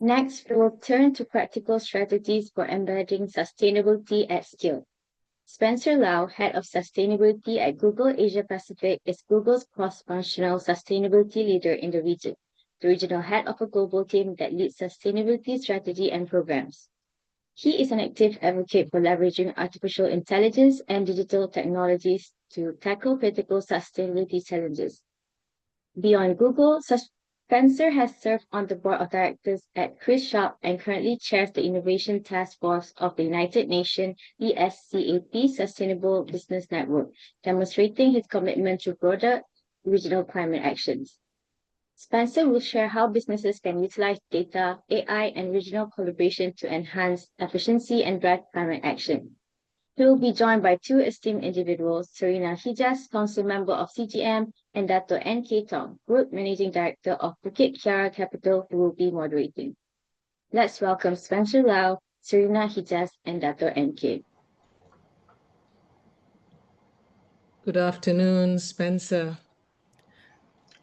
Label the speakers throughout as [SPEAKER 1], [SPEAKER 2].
[SPEAKER 1] Next, we will turn to practical strategies for embedding sustainability at scale. Spencer Lau, Head of Sustainability at Google Asia Pacific, is Google's cross-functional sustainability leader in the region, the regional head of a global team that leads sustainability strategy and programs. He is an active advocate for leveraging artificial intelligence and digital technologies to tackle critical sustainability challenges. Beyond Google, Spencer has served on the board of directors at Chris Sharp and currently chairs the Innovation Task Force of the United Nations ESCAP Sustainable Business Network, demonstrating his commitment to broader regional climate actions. Spencer will share how businesses can utilize data, AI, and regional collaboration to enhance efficiency and drive climate action. He will be joined by two esteemed individuals, Serina Hijjas, Council Member of CGM, and Datuk N.K. Tong, Group Managing Director of Bukit Kiara Capital, who will be moderating. Let's welcome Spencer Lau, Serina Hijjas, and Datuk N.K.
[SPEAKER 2] Good afternoon, Spencer.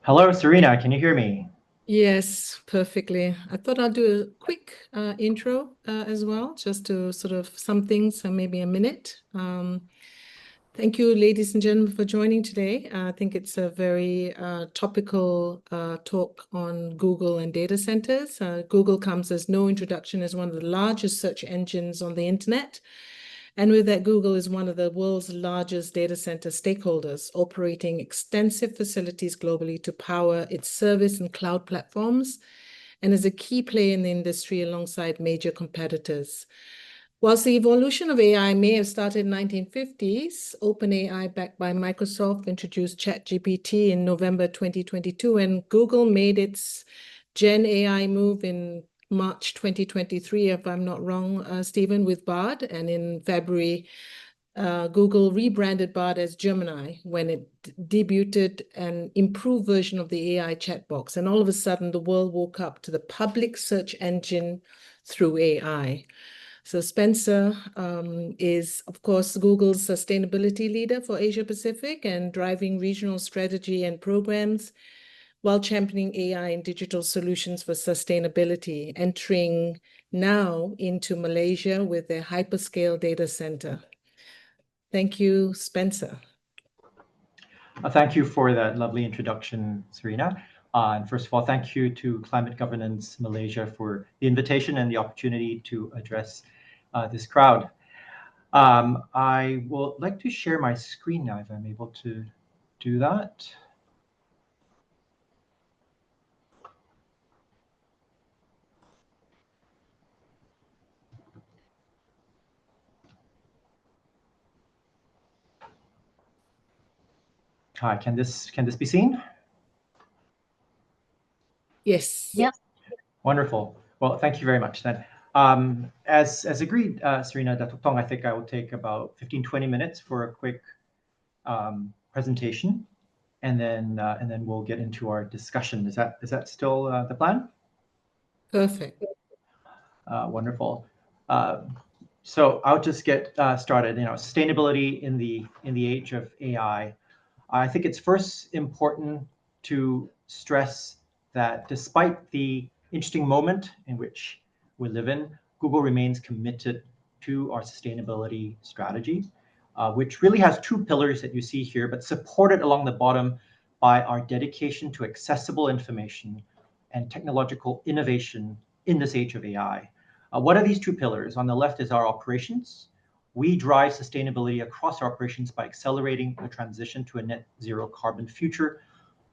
[SPEAKER 3] Hello, Serina. Can you hear me?
[SPEAKER 2] Yes, perfectly. I thought I'll do a quick intro as well, just to sort of sum things, maybe a minute. Thank you, ladies and gentlemen, for joining today. I think it's a very topical talk on Google and data centers. Google comes as no introduction as one of the largest search engines on the internet. And with that, Google is one of the world's largest data center stakeholders, operating extensive facilities globally to power its service and cloud platforms, and is a key player in the industry alongside major competitors. Whilst the evolution of AI may have started in the 1950s, OpenAI, backed by Microsoft, introduced ChatGPT in November 2022, and Google made its Gen AI move in March 2023, if I'm not wrong, Stephen, with Bard. And in February, Google rebranded Bard as Gemini when it debuted an improved version of the AI chat box. And all of a sudden, the world woke up to the public search engine through AI. So Spencer is, of course, Google's sustainability leader for Asia Pacific and driving regional strategy and programs while championing AI and digital solutions for sustainability, entering now into Malaysia with their hyperscale data center. Thank you, Spencer.
[SPEAKER 3] Thank you for that lovely introduction, Serina. And first of all, thank you to Climate Governance Malaysia for the invitation and the opportunity to address this crowd. I would like to share my screen now, if I'm able to do that. Hi, can this be seen?
[SPEAKER 2] Yes.
[SPEAKER 1] Yep.
[SPEAKER 3] Wonderful. Well, thank you very much then. As agreed, Serina, Datuk Tong, I think I will take about 15-20 minutes for a quick presentation, and then we'll get into our discussion. Is that still the plan?
[SPEAKER 2] Perfect.
[SPEAKER 3] Wonderful. So I'll just get started. Sustainability in the age of AI. I think it's first important to stress that despite the interesting moment in which we live in, Google remains committed to our sustainability strategy, which really has two pillars that you see here, but supported along the bottom by our dedication to accessible information and technological innovation in this age of AI. What are these two pillars? On the left is our operations. We drive sustainability across our operations by accelerating the transition to a net zero carbon future,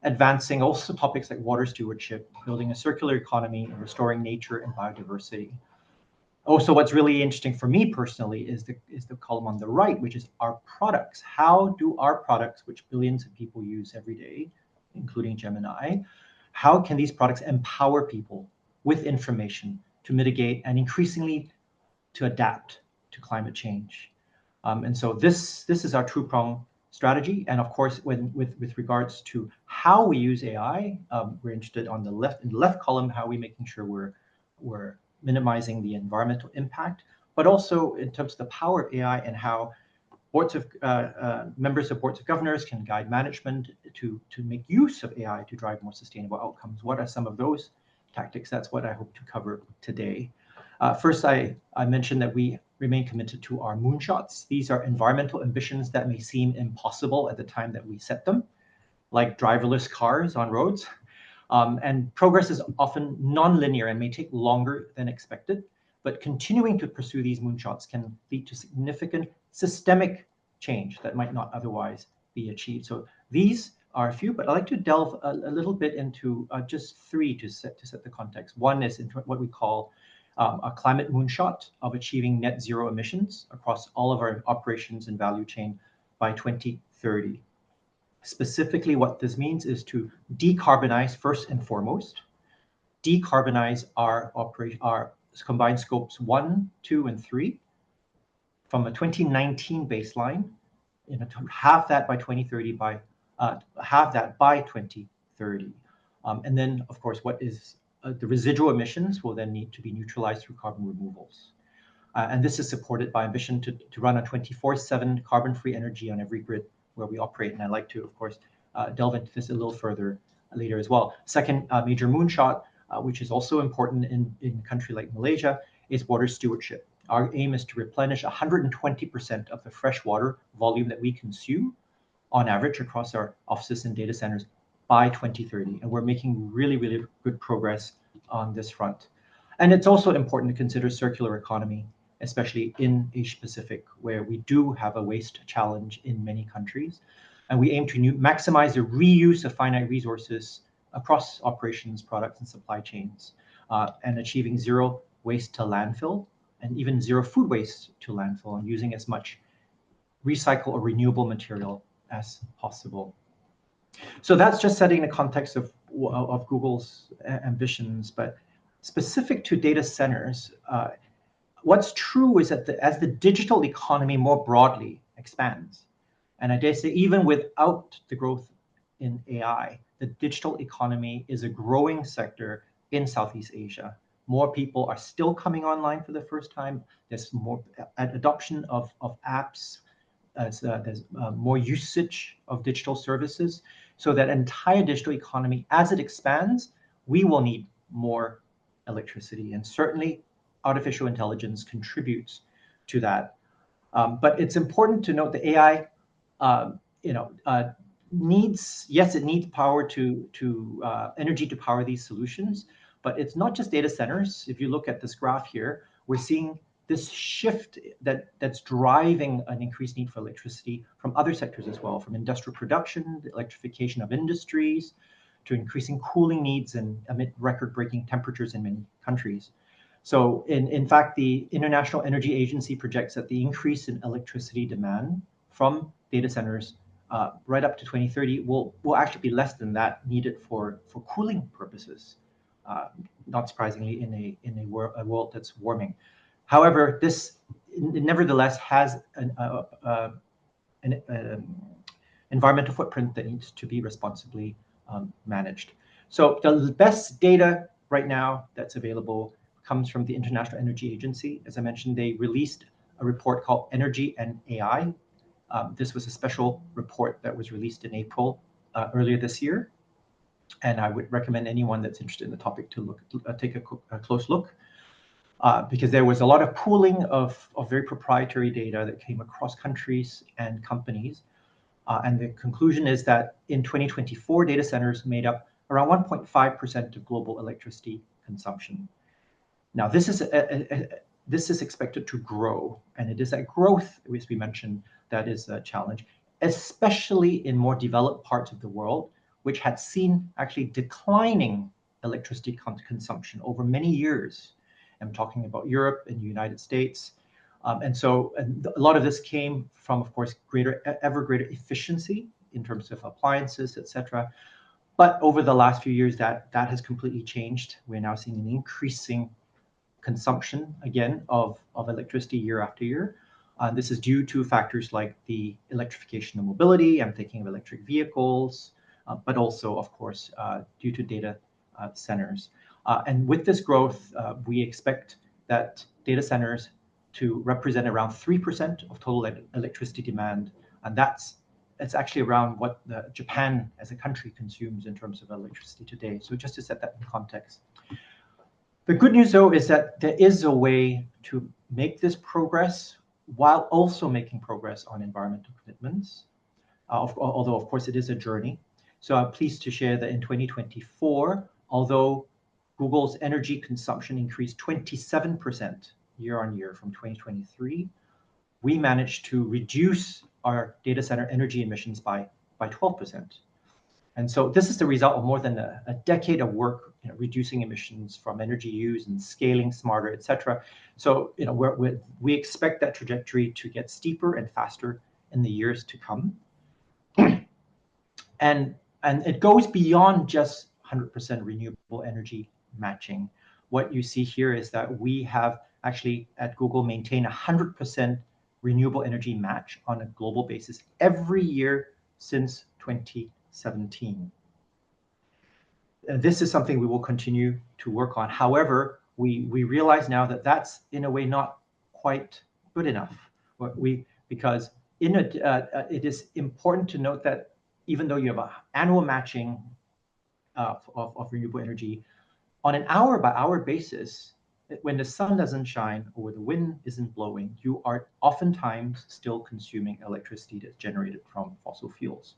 [SPEAKER 3] advancing also topics like water stewardship, building a circular economy, and restoring nature and biodiversity. Also, what's really interesting for me personally is the column on the right, which is our products. How do our products, which billions of people use every day, including Gemini, how can these products empower people with information to mitigate and increasingly to adapt to climate change? And so this is our two-prong strategy. And of course, with regards to how we use AI, we're interested in the left column, how we making sure we're minimizing the environmental impact, but also in terms of the power of AI and how members of boards of governors can guide management to make use of AI to drive more sustainable outcomes. What are some of those tactics. That's what I hope to cover today. First, I mentioned that we remain committed to our moonshots. These are environmental ambitions that may seem impossible at the time that we set them, like driverless cars on roads. And progress is often non-linear and may take longer than expected, but continuing to pursue these moonshots can lead to significant systemic change that might not otherwise be achieved. So these are a few, but I'd like to delve a little bit into just three to set the context. One is into what we call a climate moonshot of achieving net zero emissions across all of our operations and value chain by 2030. Specifically, what this means is to decarbonize first and foremost, decarbonize our combined scopes 1, 2, and 3 from a 2019 baseline, to halve that by 2030 halve that by 2030. And then, of course, what is the residual emissions will then need to be neutralized through carbon removals. And this is supported by ambition to run a 24/7 carbon-free energy on every grid where we operate. And I'd like to, of course, delve into this a little further later as well. Second major moonshot, which is also important in a country like Malaysia, is water stewardship. Our aim is to replenish 120% of the fresh water volume that we consume on average across our offices and data centers by 2030. And we're making really, really good progress on this front. And it's also important to consider circular economy, especially in Asia Pacific, where we do have a waste challenge in many countries. And we aim to maximize the reuse of finite resources across operations, products, and supply chains, and achieving zero waste to landfill, and even zero food waste to landfill, and using as much recycle or renewable material as possible. So that's just setting the context of Google's ambitions, but specific to data centers, what's true is that as the digital economy more broadly expands, and I dare say even without the growth in AI, the digital economy is a growing sector in Southeast Asia. More people are still coming online for the first time. There's more adoption of apps. There's more usage of digital services. So that entire digital economy, as it expands, we will need more electricity. And certainly artificial intelligence contributes to that. But it's important to note that AI, it needs power energy to power these solutions, but it's not just data centers. If you look at this graph here, we're seeing this shift that's driving an increased need for electricity from other sectors as well, from industrial production, the electrification of industries, to increasing cooling needs and amid record-breaking temperatures in many countries. So in fact, the International Energy Agency projects that the increase in electricity demand from data centers right up to 2030 will actually be less than that needed for cooling purposes, not surprisingly in a world that's warming. However, this nevertheless has an environmental footprint that needs to be responsibly managed. So the best data right now that's available comes from the International Energy Agency. As I mentioned, they released a report called Energy and AI. This was a special report that was released in April earlier this year. And I would recommend anyone that's interested in the topic to take a close look. Because there was a lot of pooling of very proprietary data that came across countries and companies. And the conclusion is that in 2024, data centers made up around 1.5% of global electricity consumption. Now, this is expected to grow, and it is that growth, as we mentioned, that is a challenge, especially in more developed parts of the world, which had seen actually declining electricity consumption over many years. I'm talking about Europe and the United States. And a lot of this came from, of course, ever greater efficiency in terms of appliances, etc. But over the last few years, that has completely changed. We're now seeing an increasing consumption, again, of electricity year after year. This is due to factors like the electrification of mobility. I'm thinking of electric vehicles, but also, of course, due to data centers. And with this growth, we expect that data centers to represent around 3% of total electricity demand. And that's it's actually around what Japan as a country consumes in terms of electricity today. So just to set that in context. The good news, though, is that there is a way to make this progress while also making progress on environmental commitments, although, of course, it is a journey. So I'm pleased to share that in 2024, although Google's energy consumption increased 27% year on year from 2023, we managed to reduce our data center energy emissions by 12%. And so this is the result of more than a decade of work, reducing emissions from energy use and scaling smarter, et cetera. So we expect that trajectory to get steeper and faster in the years to come. And it goes beyond just 100% renewable energy matching. What you see here is that we have actually at Google maintained 100% renewable energy match on a global basis every year since 2017. This is something we will continue to work on. However, we realize now that that's in a way not quite good enough. Because it is important to note that even though you have an annual matching of renewable energy, on an hour-by-hour basis, when the sun doesn't shine or the wind isn't blowing, you are oftentimes still consuming electricity that's generated from fossil fuels.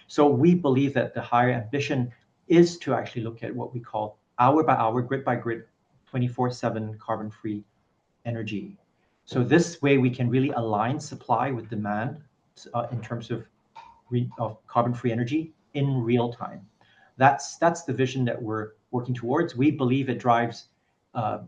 [SPEAKER 3] So we believe that the higher ambition is to actually look at what we call hour-by-hour, grid-by-grid, 24/7 carbon-free energy. So this way we can really align supply with demand in terms of carbon-free energy in real time. That's the vision that we're working towards. We believe it drives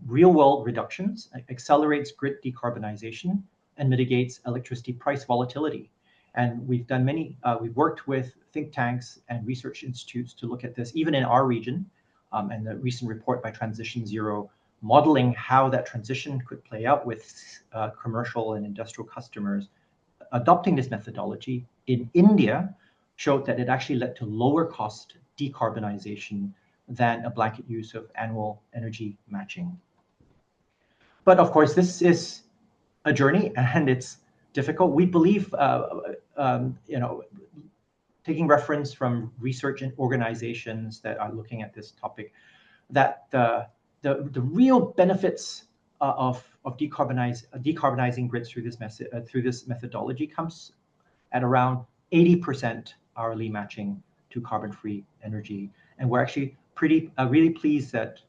[SPEAKER 3] real-world reductions, accelerates grid decarbonization, and mitigates electricity price volatility. And we've done we've worked with think tanks and research institutes to look at this, even in our region, and the recent report by Transition Zero, modeling how that transition could play out with commercial and industrial customers adopting this methodology in India showed that it actually led to lower cost decarbonization than a blanket use of annual energy matching. But of course, this is a journey and it's difficult. We believe, taking reference from research and organizations that are looking at this topic, that the real benefits of decarbonizing grids through this methodology comes at around 80% hourly matching to carbon-free energy. And we're actually really pleased that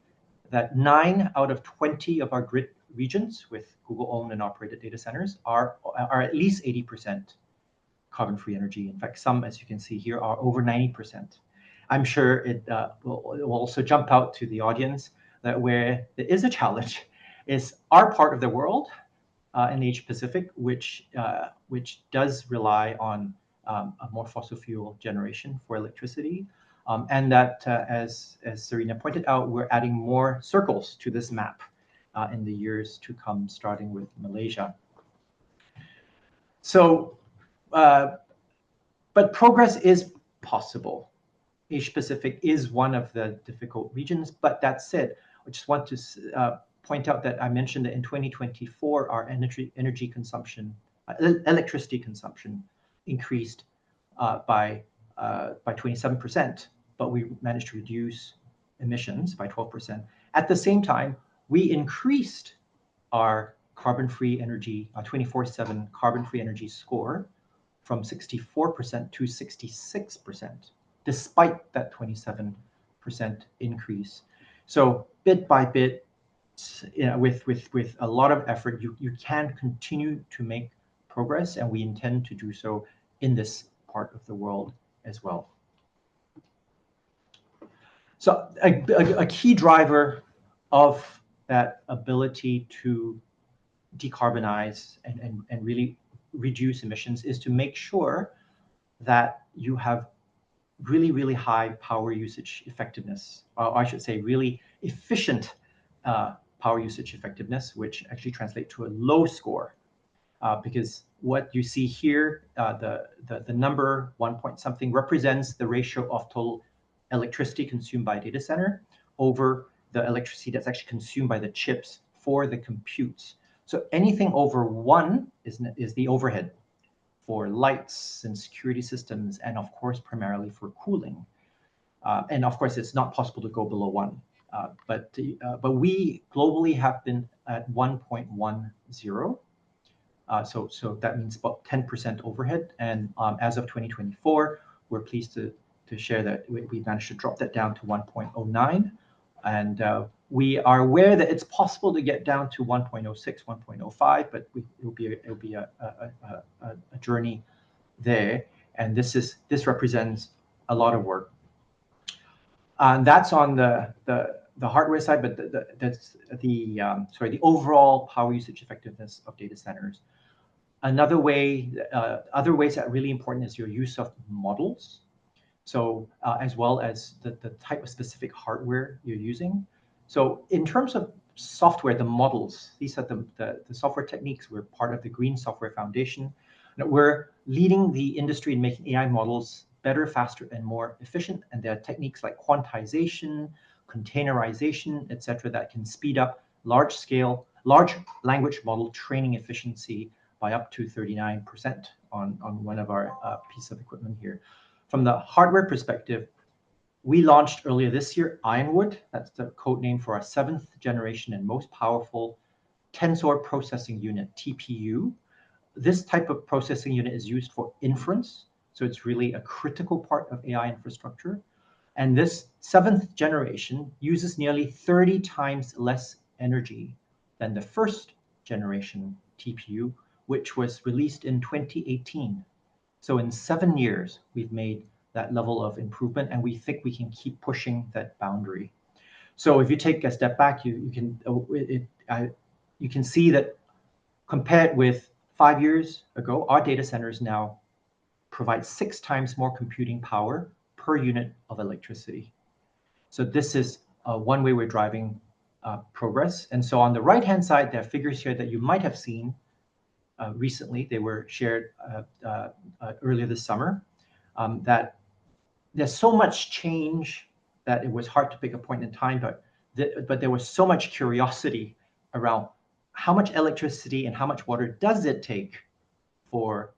[SPEAKER 3] 9 out of 20 of our grid regions with Google-owned and operated data centers are at least 80% carbon-free energy. In fact, some, as you can see here, are over 90%. I'm sure it will also jump out to the audience that where there is a challenge is our part of the world in the Asia Pacific, which does rely on a more fossil fuel generation for electricity. And that, as Serina pointed out, we're adding more circles to this map in the years to come, starting with Malaysia. So, but progress is possible. Asia Pacific is one of the difficult regions, but that said, I just want to point out that I mentioned that in 2024, our energy consumption, electricity consumption increased by 27%, but we managed to reduce emissions by 12%. At the same time, we increased our carbon-free energy, 24/7 carbon-free energy score from 64% to 66%, despite that 27% increase. So bit by bit, with a lot of effort, you can continue to make progress, and we intend to do so in this part of the world as well. So a key driver of that ability to decarbonize and really reduce emissions is to make sure that you have really, really high power usage effectiveness, or I should say really efficient power usage effectiveness, which actually translates to a low score. Because what you see here, the number 1 point something represents the ratio of total electricity consumed by a data center over the electricity that's actually consumed by the chips for the computes. So anything over 1 is the overhead for lights and security systems, and of course, primarily for cooling. And of course, it's not possible to go below 1. But we globally have been at 1.10. So that means about 10% overhead. And as of 2024, we're pleased to share that we managed to drop that down to 1.09. And we are aware that it's possible to get down to 1.06, 1.05, but it'll be a journey there. And this represents a lot of work. And that's on the hardware side, but that's the overall power usage effectiveness of data centers. Other ways that are really important is your use of models. So as well as the type of specific hardware you're using. So in terms of software, the models, these are the software techniques. We're part of the Green Software Foundation. We're leading the industry in making AI models better, faster, and more efficient. And there are techniques like quantization, containerization, etc., that can speed up large language model training efficiency by up to 39% on one of our piece of equipment here. From the hardware perspective, we launched earlier this year Ironwood. That's the code name for our 7th generation and most powerful tensor processing unit, TPU. This type of processing unit is used for inference. So it's really a critical part of AI infrastructure. And this 7th generation uses nearly 30 times less energy than the 1st generation TPU, which was released in 2018. So in 7 years, we've made that level of improvement, and we think we can keep pushing that boundary. So if you take a step back, you can see that compared with 5 years ago, our data centers now provide 6 times more computing power per unit of electricity. So this is one way we're driving progress. And so on the right-hand side, there are figures here that you might have seen recently. They were shared earlier this summer, that there's so much change that it was hard to pick a point in time, but there was so much curiosity around how much electricity and how much water does it take for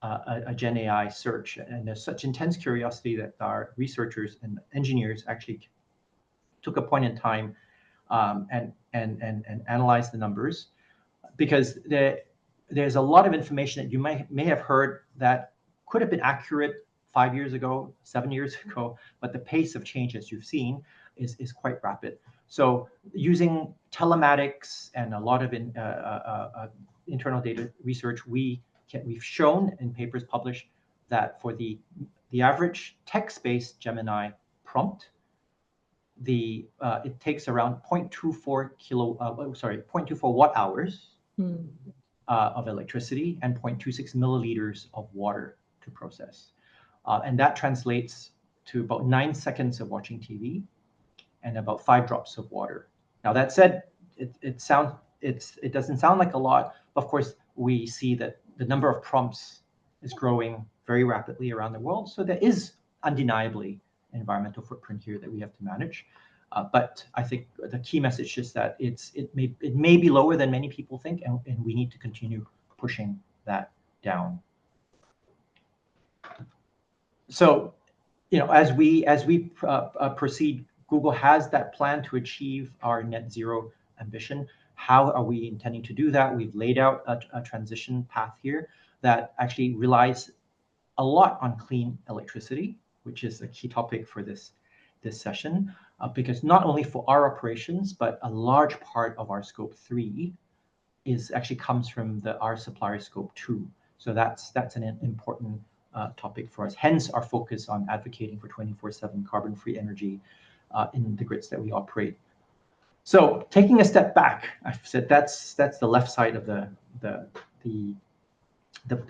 [SPEAKER 3] a Gen AI search. And there's such intense curiosity that our researchers and engineers actually took a point in time and analyzed the numbers, because there's a lot of information that you may have heard that could have been accurate 5 years ago, 7 years ago, but the pace of change, as you've seen, is quite rapid. So using telematics and a lot of internal data research, we've shown in papers published that for the average text-based Gemini prompt, it takes around 0.24 watt hours of electricity and 0.26 milliliters of water to process. And that translates to about 9 seconds of watching TV and about 5 drops of water. Now that said, it doesn't sound like a lot. Of course, we see that the number of prompts is growing very rapidly around the world. So there is undeniably an environmental footprint here that we have to manage. But I think the key message is that it may be lower than many people think, and we need to continue pushing that down. So, as we proceed, Google has that plan to achieve our net zero ambition. How are we intending to do that? We've laid out a transition path here that actually relies a lot on clean electricity, which is a key topic for this session, because not only for our operations, but a large part of our scope 3 actually comes from our supplier scope 2. So that's an important topic for us. Hence our focus on advocating for 24/7 carbon-free energy in the grids that we operate. So taking a step back, I've said that's the left side of the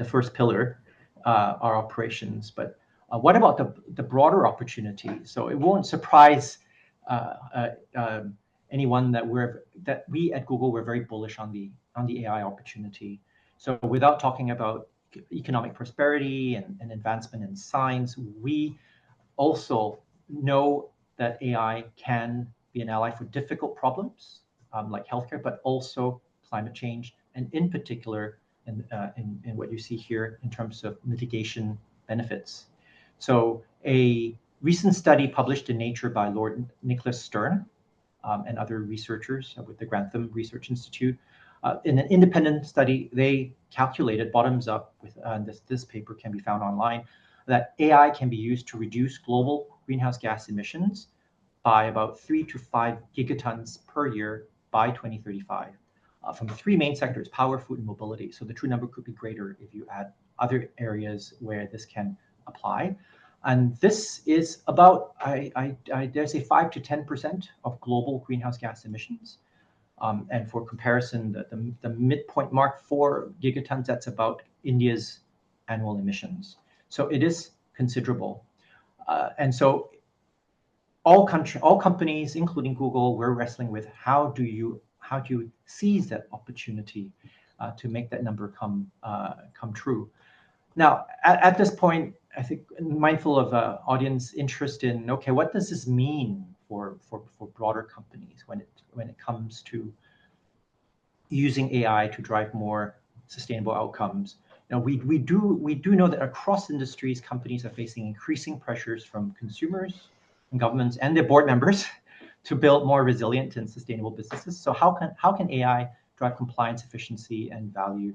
[SPEAKER 3] first pillar, our operations. But what about the broader opportunity? So it won't surprise anyone that we at Google were very bullish on the AI opportunity. So without talking about economic prosperity and advancement in science, we also know that AI can be an ally for difficult problems like healthcare, but also climate change, and in particular, in what you see here in terms of mitigation benefits. So a recent study published in Nature by Lord Nicholas Stern and other researchers with the Grantham Research Institute, in an independent study, they calculated bottoms up, with this paper can be found online, that AI can be used to reduce global greenhouse gas emissions by about 3 to 5 gigatons per year by 2035 from the three main sectors: power, food, and mobility. So the true number could be greater if you add other areas where this can apply. And this is about, I dare say, 5 to 10% of global greenhouse gas emissions. And for comparison, the midpoint mark, 4 gigatons, that's about India's annual emissions. So it is considerable. And so all companies, including Google, we're wrestling with how do you seize that opportunity to make that number come true. Now, at this point, I think, mindful of audience interest in, okay, what does this mean for broader companies when it comes to using AI to drive more sustainable outcomes? Now, we do know that across industries, companies are facing increasing pressures from consumers and governments and their board members to build more resilient and sustainable businesses. So how can AI drive compliance, efficiency, and value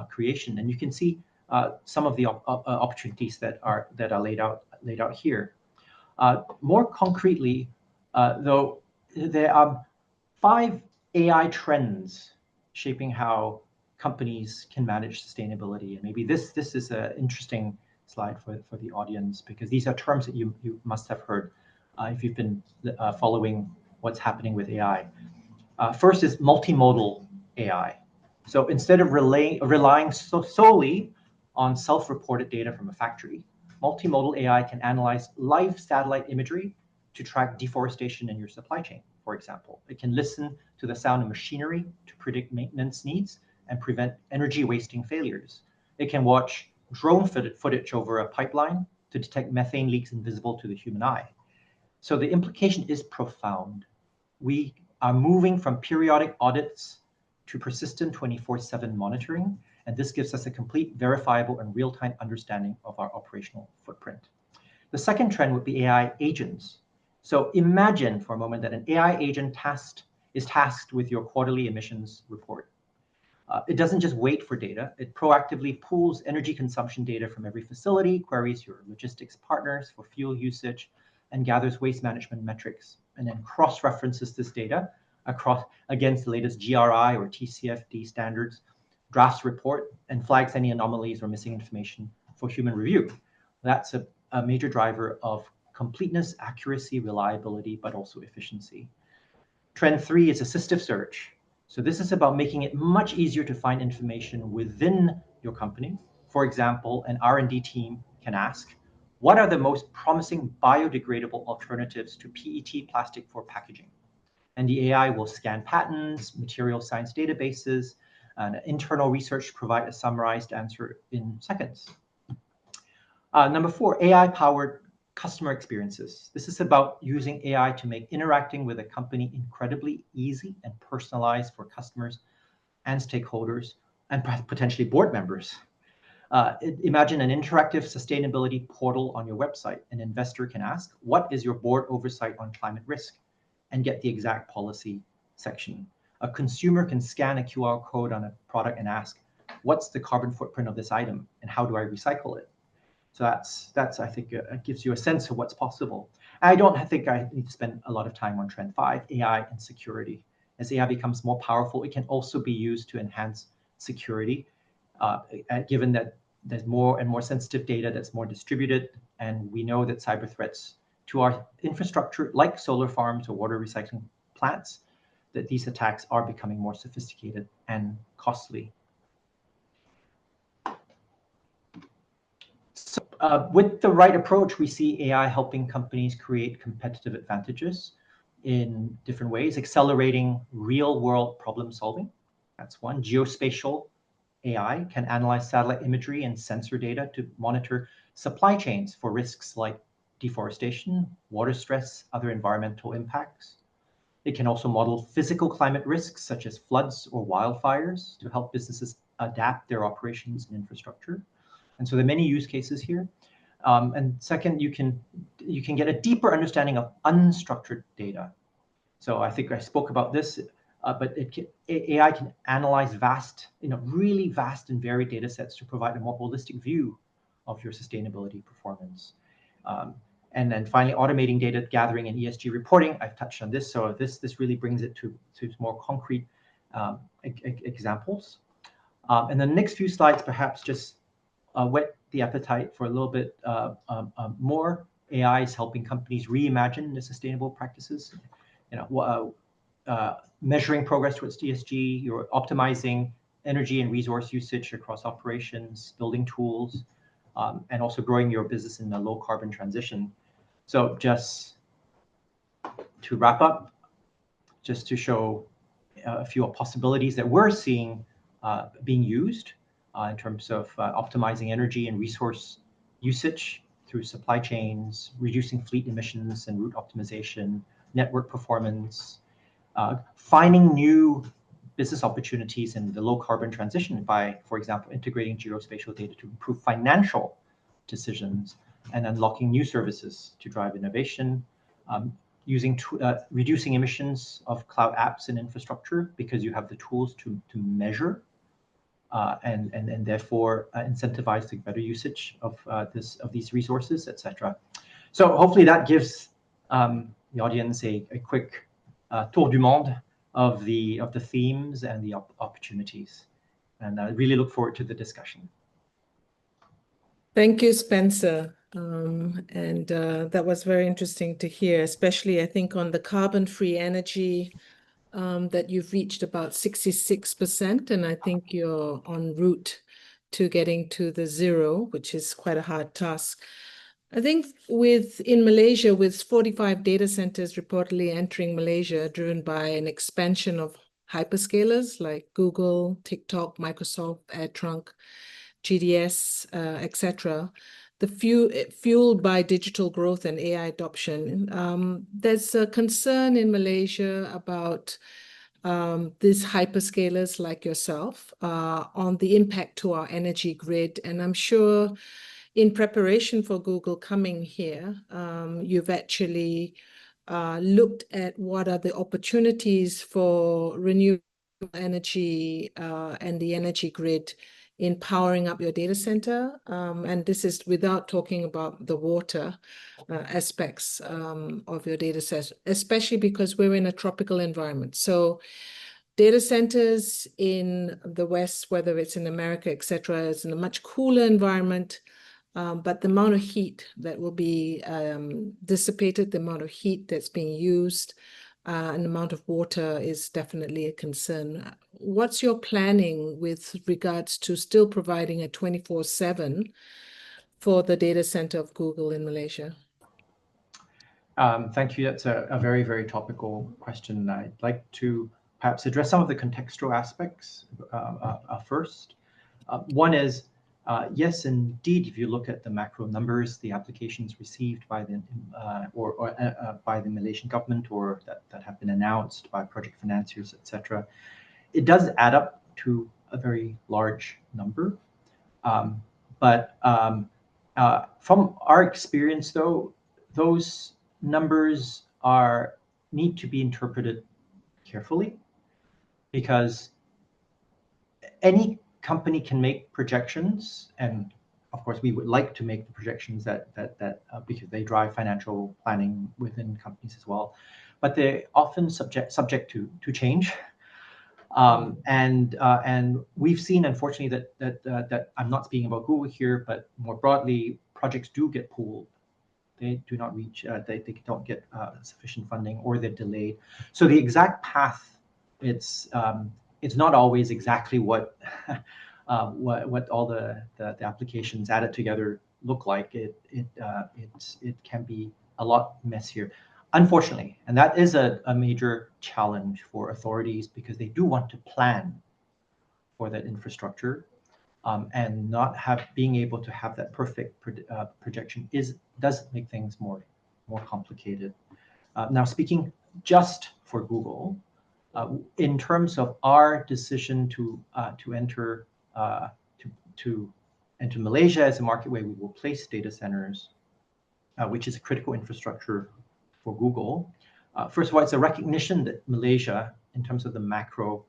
[SPEAKER 3] creation? And you can see some of the opportunities that are laid out here. More concretely, though, there are 5 AI trends shaping how companies can manage sustainability. And maybe this is an interesting slide for the audience, because these are terms that you must have heard if you've been following what's happening with AI. First is multimodal AI. So instead of relying solely on self-reported data from a factory, multimodal AI can analyze live satellite imagery to track deforestation in your supply chain, for example. It can listen to the sound of machinery to predict maintenance needs and prevent energy-wasting failures. It can watch drone footage over a pipeline to detect methane leaks invisible to the human eye. So the implication is profound. We are moving from periodic audits to persistent 24/7 monitoring, and this gives us a complete, verifiable, and real-time understanding of our operational footprint. The second trend would be AI agents. So imagine for a moment that an AI agent is tasked with your quarterly emissions report. It doesn't just wait for data. It proactively pulls energy consumption data from every facility, queries your logistics partners for fuel usage, and gathers waste management metrics, and then cross-references this data against the latest GRI or TCFD standards, drafts report, and flags any anomalies or missing information for human review. That's a major driver of completeness, accuracy, reliability, but also efficiency. Trend 3 is assistive search. So this is about making it much easier to find information within your company. For example, an R&D team can ask, what are the most promising biodegradable alternatives to PET plastic for packaging? And the AI will scan patents, material science databases, and internal research to provide a summarized answer in seconds. Number 4, AI-powered customer experiences. This is about using AI to make interacting with a company incredibly easy and personalized for customers and stakeholders and potentially board members. Imagine an interactive sustainability portal on your website. An investor can ask, what is your board oversight on climate risk? And get the exact policy section. A consumer can scan a QR code on a product and ask, what's the carbon footprint of this item and how do I recycle it? So that's I think, gives you a sense of what's possible. I don't think I need to spend a lot of time on trend 5, AI and security. As AI becomes more powerful, it can also be used to enhance security, given that there's more and more sensitive data that's more distributed, and we know that cyber threats to our infrastructure, like solar farms or water recycling plants, that these attacks are becoming more sophisticated and costly. So, with the right approach, we see AI helping companies create competitive advantages in different ways, accelerating real-world problem solving. That's one. Geospatial AI can analyze satellite imagery and sensor data to monitor supply chains for risks like deforestation, water stress, other environmental impacts. It can also model physical climate risks such as floods or wildfires to help businesses adapt their operations and infrastructure. And so there are many use cases here. And second, you can get a deeper understanding of unstructured data. So I think I spoke about this, but AI can analyze vast, really vast and varied data sets to provide a more holistic view of your sustainability performance. And then finally, automating data gathering and ESG reporting. I've touched on this, so this really brings it to more concrete examples. And the next few slides perhaps just whet the appetite for a little bit more. AI is helping companies reimagine the sustainable practices. Measuring progress towards ESG, you're optimizing energy and resource usage across operations, building tools, and also growing your business in a low carbon transition. So just to wrap up, just to show a few possibilities that we're seeing being used in terms of optimizing energy and resource usage through supply chains, reducing fleet emissions and route optimization, network performance, finding new business opportunities in the low carbon transition by, for example, integrating geospatial data to improve financial decisions and unlocking new services to drive innovation, reducing emissions of cloud apps and infrastructure because you have the tools to measure and therefore incentivize the better usage of these resources, etc. So hopefully that gives the audience a quick tour du monde of the themes and the opportunities. And I really look forward to the discussion.
[SPEAKER 2] Thank you, Spencer. That was very interesting to hear, especially I think on the carbon-free energy that you've reached about 66%, and I think you're en route to getting to the zero, which is quite a hard task. I think in Malaysia, with 45 data centers reportedly entering Malaysia, driven by an expansion of hyperscalers like Google, TikTok, Microsoft, AirTrunk, GDS, etc., fueled by digital growth and AI adoption. There's a concern in Malaysia about these hyperscalers like yourself on the impact to our energy grid. And I'm sure in preparation for Google coming here, you've actually looked at what are the opportunities for renewable energy and the energy grid in powering up your data center. And this is without talking about the water aspects of your data set, especially because we're in a tropical environment. So data centers in the West, whether it's in America, etc., is in a much cooler environment. But the amount of heat that will be dissipated, the amount of heat that's being used, and the amount of water is definitely a concern. What's your planning with regards to still providing a 24/7 for the data center of Google in Malaysia?
[SPEAKER 3] Thank you. That's a very, very topical question. I'd like to perhaps address some of the contextual aspects first. One is, yes, indeed, if you look at the macro numbers, the applications received by the by the Malaysian government or that have been announced by project financiers, etc., it does add up to a very large number. But from our experience, though, those numbers need to be interpreted carefully, because any company can make projections, and of course we would like to make the projections that because they drive financial planning within companies as well, but they're often subject to change. And we've seen, unfortunately, that I'm not speaking about Google here, but more broadly, projects do get pulled. They do not reach, they don't get sufficient funding, or they're delayed. So the exact path, it's not always exactly what all the applications added together look like. It can be a lot messier, unfortunately, and that is a major challenge for authorities, because they do want to plan for that infrastructure, and not being able to have that perfect projection does make things more complicated. Now, speaking just for Google, in terms of our decision to enter to enter Malaysia as a market where we will place data centers, which is a critical infrastructure for Google. First of all, it's a recognition that Malaysia, in terms of the macro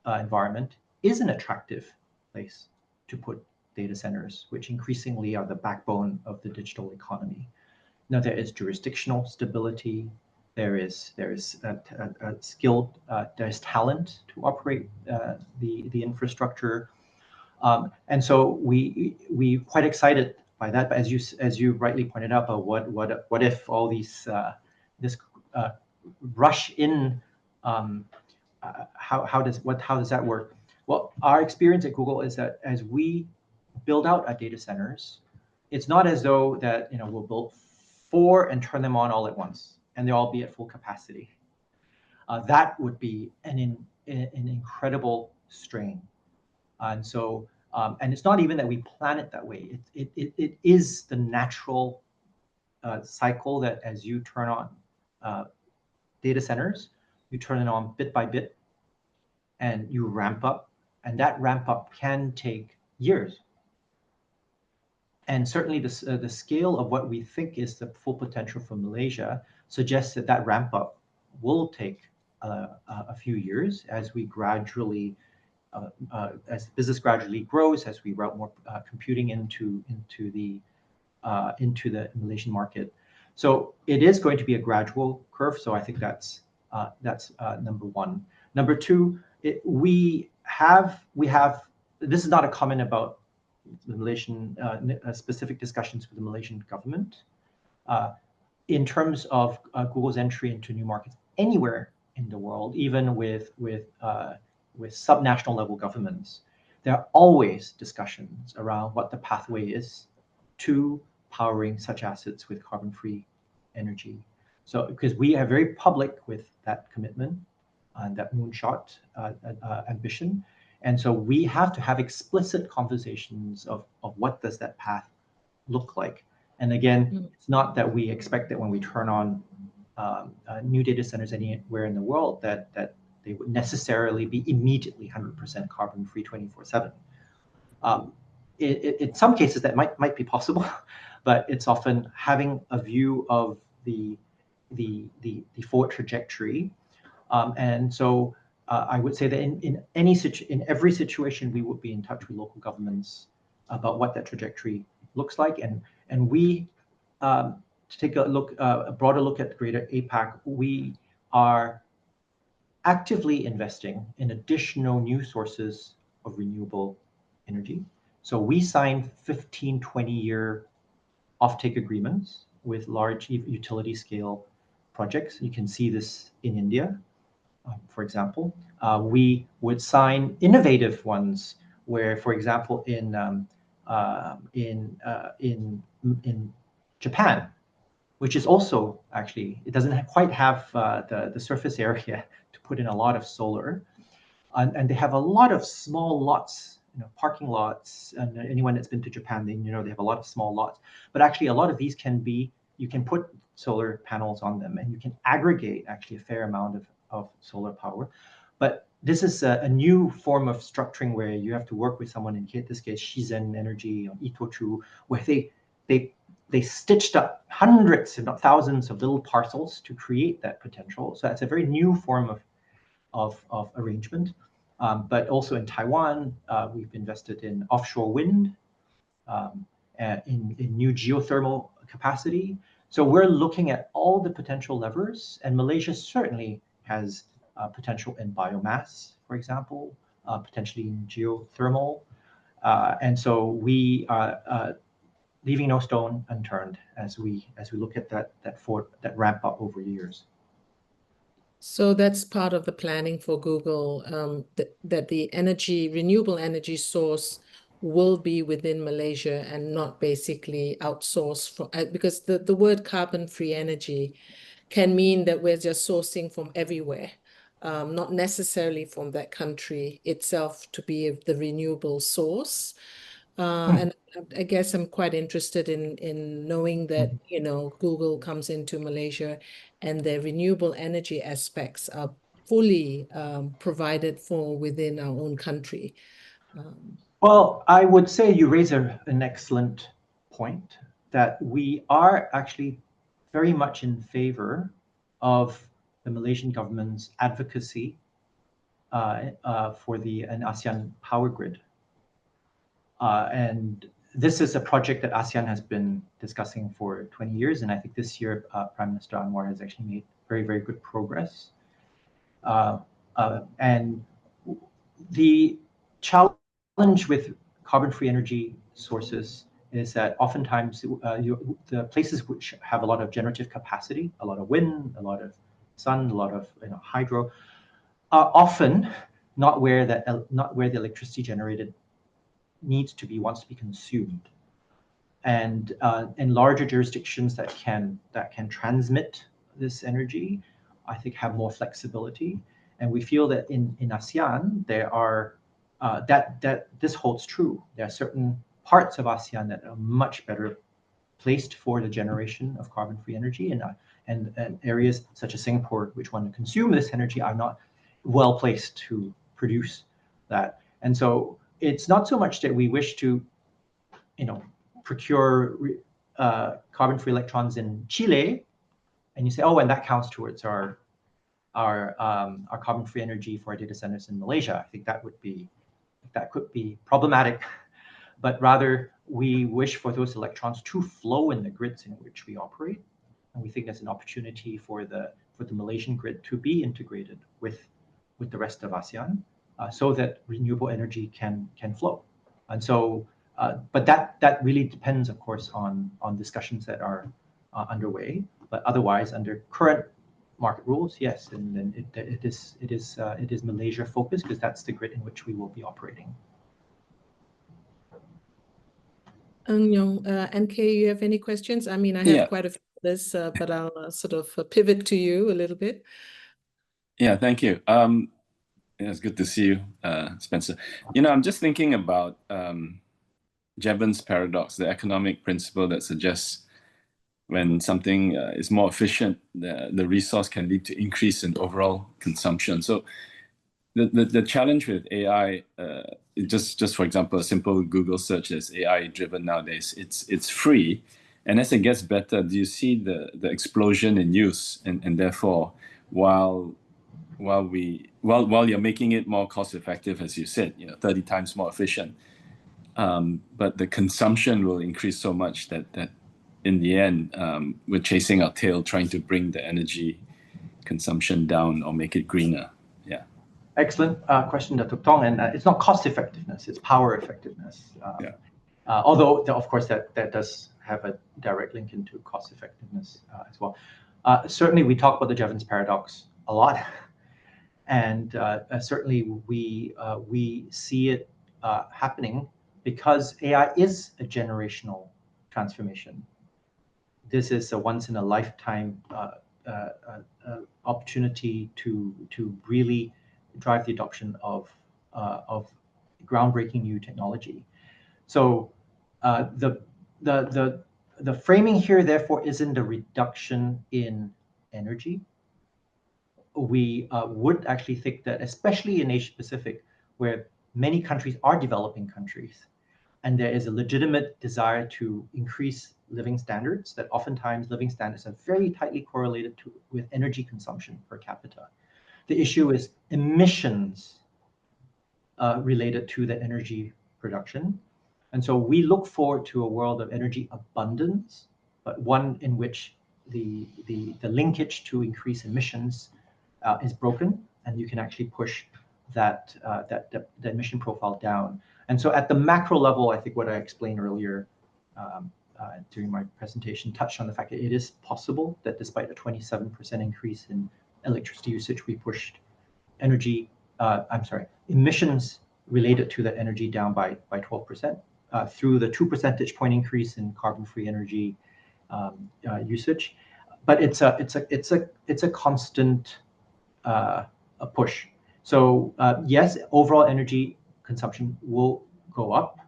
[SPEAKER 3] environment, is an attractive place to put data centers, which increasingly are the backbone of the digital economy. Now, there is jurisdictional stability. There's skilled, there's talent to operate the infrastructure, and so we quite excited by that. But as you rightly pointed out, but what if all these this rush in? How does that work? Well, our experience at Google is that as we build out our data centers, it's not as though that we'll build 4 and turn them on all at once and they'll all be at full capacity. That would be an incredible strain. And so, and it's not even that we plan it that way. It is the natural cycle that as you turn on data centers, you turn it on bit by bit, and you ramp up, and that ramp up can take years. And certainly the scale of what we think is the full potential for Malaysia suggests that that ramp up will take a few years as we gradually, as the business gradually grows, as we route more computing into the Malaysian market. So it is going to be a gradual curve. So I think that's number one. Number two, we have. This is not a comment about the Malaysian specific discussions with the Malaysian government in terms of Google's entry into new markets anywhere in the world, even with subnational level governments. There are always discussions around what the pathway is to powering such assets with carbon-free energy. So, because we are very public with that commitment and that moonshot ambition, and so we have to have explicit conversations of what does that path look like. And again, it's not that we expect that when we turn on new data centers anywhere in the world that they would necessarily be immediately 100% carbon-free 24/7. In some cases that might be possible, but it's often having a view of the forward trajectory, and so I would say that in every situation we would be in touch with local governments about what that trajectory looks like, and we to take a broader look at greater APAC, we are actively investing in additional new sources of renewable energy. So we signed 15, 20-year offtake agreements with large utility scale projects. You can see this in India, for example. We would sign innovative ones where, for example, in Japan, which is also actually, it doesn't quite have the surface area to put in a lot of solar, and they have a lot of small lots, parking lots, and anyone that's been to Japan, they have a lot of small lots. But actually, a lot of these you can put solar panels on them, and you can aggregate actually a fair amount of solar power. But this is a new form of structuring where you have to work with someone, in this case, Shizen Energy or Itochu, where they stitched up hundreds, if not thousands, of little parcels to create that potential. So that's a very new form of arrangement. But also in Taiwan, we've invested in offshore wind, in new geothermal capacity. So we're looking at all the potential levers, and Malaysia certainly has potential in biomass, for example, potentially in geothermal. And so we are leaving no stone unturned as we look at that ramp up over years.
[SPEAKER 2] So that's part of the planning for Google, that the renewable energy source will be within Malaysia and not basically outsourced, because the word carbon-free energy can mean that we're just sourcing from everywhere, not necessarily from that country itself to be the renewable source. And I guess I'm quite interested in knowing that, Google comes into Malaysia and their renewable energy aspects are fully provided for within our own country.
[SPEAKER 3] Well, I would say you raise an excellent point, that we are actually very much in favor of the Malaysian government's advocacy for an ASEAN power grid. And this is a project that ASEAN has been discussing for 20 years. And I think this year, Prime Minister Anwar has actually made very, very good progress. And the challenge with carbon-free energy sources is that oftentimes the places which have a lot of generative capacity, a lot of wind, a lot of sun, a lot of hydro, are often not where the electricity generated wants to be consumed. And in larger jurisdictions that can transmit this energy, I think have more flexibility. And we feel that in ASEAN there are that this holds true. There are certain parts of ASEAN that are much better placed for the generation of carbon-free energy, and areas such as Singapore, which want to consume this energy, are not well placed to produce that. And so it's not so much that we wish to, procure carbon-free electrons in Chile, and you say, oh, and that counts towards our carbon-free energy for our data centers in Malaysia. I think that could be problematic, but rather we wish for those electrons to flow in the grids in which we operate, and we think there's an opportunity for the Malaysian grid to be integrated with the rest of ASEAN, so that renewable energy can flow. And so, but that really depends, of course, on discussions that are underway. But otherwise, under current market rules, yes, and then it is Malaysia focused, because that's the grid in which we will be operating.
[SPEAKER 2] NK, you have any questions? I mean, I have quite a few of this, but I'll sort of pivot to you a little bit.
[SPEAKER 4] Yeah, thank you. It's good to see you, Spencer. I'm just thinking about Jevons paradox, the economic principle that suggests when something is more efficient, the resource can lead to increase in overall consumption. So the challenge with AI, just for example, a simple Google search is AI driven nowadays. It's free, and as it gets better, do you see the explosion in use, and therefore while you're making it more cost effective, as you said, 30 times more efficient, but the consumption will increase so much that in the end, we're chasing our tail, trying to bring the energy consumption down or make it greener. Yeah.
[SPEAKER 3] Excellent question, Datuk Tong. And it's not cost effectiveness, it's power effectiveness. Although, of course, that does have a direct link into cost effectiveness as well. Certainly, we talk about the Jevons paradox a lot. And certainly, we see it happening because AI is a generational transformation. This is a once-in-a-lifetime opportunity to really drive the adoption of groundbreaking new technology. So the framing here, therefore, isn't a reduction in energy. We would actually think that, especially in Asia Pacific, where many countries are developing countries, and there is a legitimate desire to increase living standards, that oftentimes living standards are very tightly correlated with energy consumption per capita. The issue is emissions related to the energy production. And so we look forward to a world of energy abundance, but one in which the linkage to increase emissions is broken, and you can actually push the emission profile down. And so at the macro level, I think what I explained earlier during my presentation touched on the fact that it is possible that despite a 27% increase in electricity usage, we pushed emissions related to that energy down by 12% through the 2 percentage point increase in carbon-free energy usage. But it's a constant push. So yes, overall energy consumption will go up,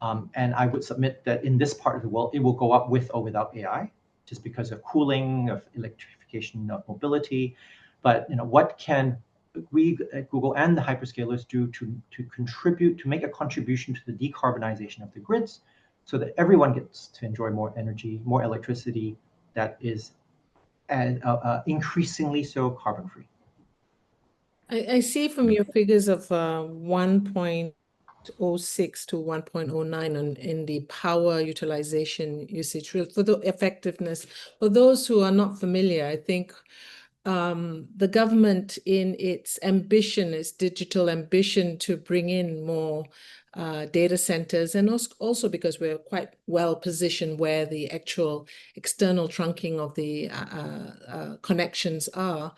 [SPEAKER 3] and I would submit that in this part of the world, it will go up with or without AI, just because of cooling, of electrification of mobility. But what can we at Google and the hyperscalers do to contribute, to make a contribution to the decarbonization of the grids, so that everyone gets to enjoy more energy, more electricity that is increasingly so carbon-free.
[SPEAKER 2] I see from your figures of 1.06 to 1.09 in the power utilization usage for the effectiveness. For those who are not familiar, I think the government in its ambition, its digital ambition to bring in more data centers, and also because we're quite well positioned where the actual external trunking of the connections are,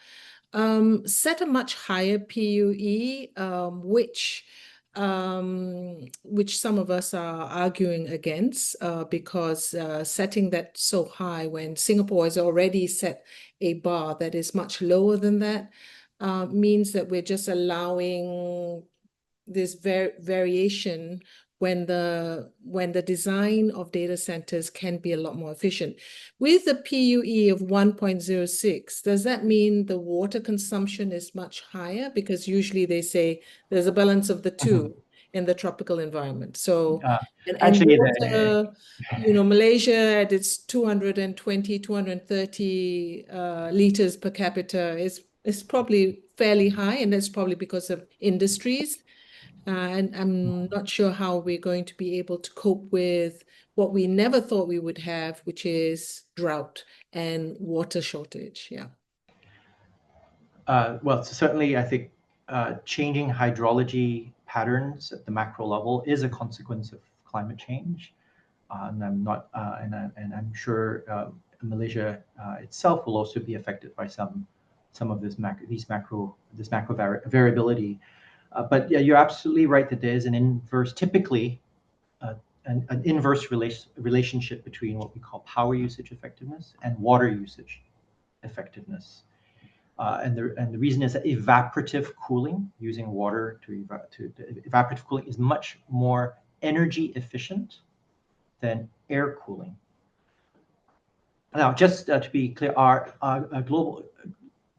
[SPEAKER 2] set a much higher PUE, which some of us are arguing against, because setting that so high when Singapore has already set a bar that is much lower than that means that we're just allowing this variation when the design of data centers can be a lot more efficient. With the PUE of 1.06, does that mean the water consumption is much higher? Because usually they say there's a balance of the two in the tropical environment. So,
[SPEAKER 3] actually,
[SPEAKER 2] water, Malaysia at its 220, 230 liters per capita is probably fairly high, and that's probably because of industries. And I'm not sure how we're going to be able to cope with what we never thought we would have, which is drought and water shortage. Yeah.
[SPEAKER 3] Well, certainly, I think changing hydrology patterns at the macro level is a consequence of climate change, and I'm sure Malaysia itself will also be affected by some of this macro variability. But yeah, you're absolutely right that there is typically an inverse relationship between what we call power usage effectiveness and water usage effectiveness. And the reason is that evaporative cooling, using water evaporative cooling, is much more energy efficient than air cooling. Now, just to be clear,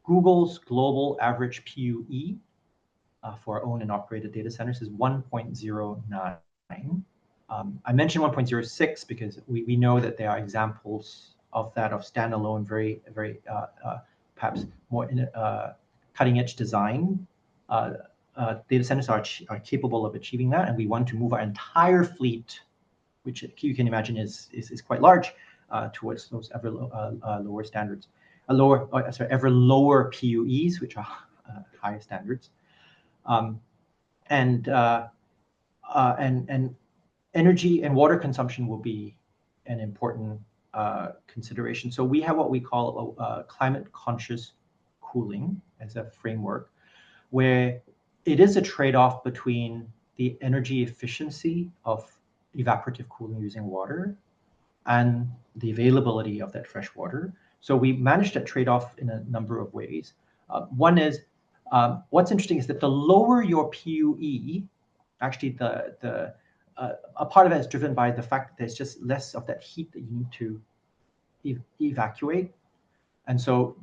[SPEAKER 3] Google's global average PUE for our own and operated data centers is 1.09. I mentioned 1.06 because we know that there are examples of that, of standalone, very perhaps more cutting edge design data centers are capable of achieving that, and we want to move our entire fleet, which you can imagine is quite large, towards those ever lower standards, ever lower PUEs, which are higher standards. And energy and water consumption will be an important consideration. So we have what we call climate conscious cooling as a framework, where it is a trade-off between the energy efficiency of evaporative cooling using water and the availability of that fresh water. So we managed that trade-off in a number of ways. One is, what's interesting is that the lower your PUE, actually a part of it is driven by the fact that there's just less of that heat that you need to evacuate. And so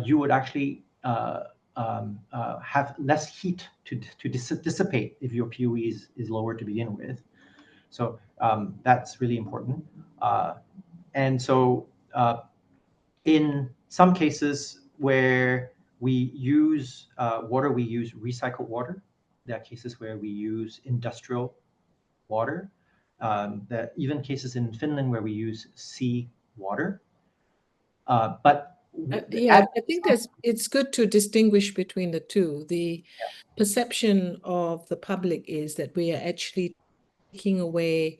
[SPEAKER 3] you would actually have less heat to dissipate if your PUE is lower to begin with. So that's really important. And so in some cases where we use water, we use recycled water. There are cases where we use industrial water. There are even cases in Finland where we use sea water. But
[SPEAKER 2] yeah, I think it's good to distinguish between the two. The perception of the public is that we are actually taking away